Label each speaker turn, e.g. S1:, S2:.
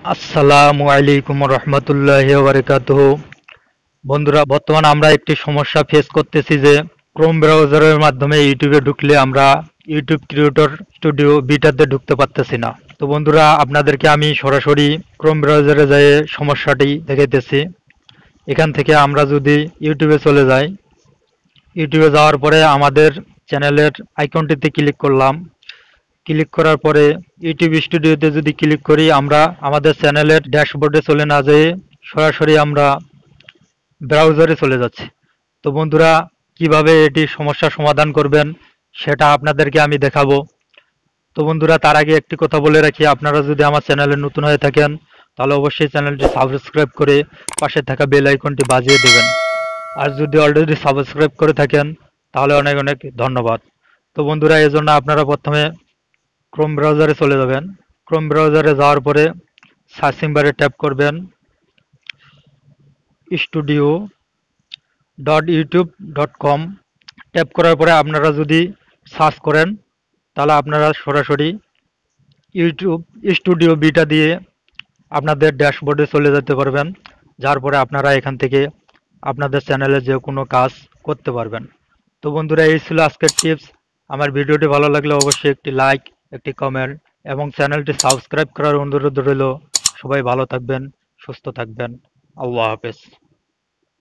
S1: আসসালামু আলাইকুম রহমতুল্লাহি ওয়া বারাকাতুহু। বন্ধুরা, বর্তমান আমরা একটি সমস্যা ফেস করতেছি যে ক্রোম ব্রাউজারের মাধ্যমে ইউটিউবে ঢুকলে আমরা ইউটিউব ক্রিয়েটর স্টুডিও বিটাতে ঢুকতে পারতেছি না। তো বন্ধুরা, আপনাদেরকে আমি সরাসরি ক্রোম ব্রাউজারে যেয়ে সমস্যাটি দেখাইতেছি। এখান থেকে আমরা যদি ইউটিউবে চলে যাই, ইউটিউবে যাওয়ার পরে আমাদের চ্যানেলের আইকনটিতে ক্লিক করলাম। ক্লিক করার পরে ইউটিউব স্টুডিওতে যদি ক্লিক করি, আমরা আমাদের চ্যানেলের ড্যাশবোর্ডে চলে না যেয়ে সরাসরি আমরা ব্রাউজারে চলে যাচ্ছি। তো বন্ধুরা, কিভাবে এটি সমস্যার সমাধান করবেন সেটা আপনাদেরকে আমি দেখাবো। তো বন্ধুরা, তার আগে একটি কথা বলে রাখি, আপনারা যদি আমার চ্যানেলে নতুন হয়ে থাকেন তাহলে অবশ্যই চ্যানেলটি সাবস্ক্রাইব করে পাশে থাকা বেল আইকনটি বাজিয়ে দেবেন। আর যদি অলরেডি সাবস্ক্রাইব করে থাকেন তাহলে অনেক অনেক ধন্যবাদ। তো বন্ধুরা, এজন্য আপনারা প্রথমে ক্রোম ব্রাউজারে চলে যাবেন। ক্রোম ব্রাউজারে যাওয়ার পরে সার্চিং বারে ট্যাপ করবেন studio.youtube.com। ট্যাপ করার পরে আপনারা যদি সার্চ করেন তাহলে আপনারা সরাসরি ইউটিউব স্টুডিও বিটা দিয়ে আপনাদের ড্যাশবোর্ডে চলে যেতে পারবেন, যার পরে আপনারা এখান থেকে আপনাদের চ্যানেলে যে কোনো কাজ করতে পারবেন। তো বন্ধুরা, এই ছিল আজকের টিপস। আমার ভিডিওটি ভালো লাগলে অবশ্যই একটি লাইক, একটি কমেন্ট এবং চ্যানেলটি সাবস্ক্রাইব করার অনুরোধ রইল। সবাই ভালো থাকবেন, সুস্থ থাকবেন। আল্লাহ হাফেজ।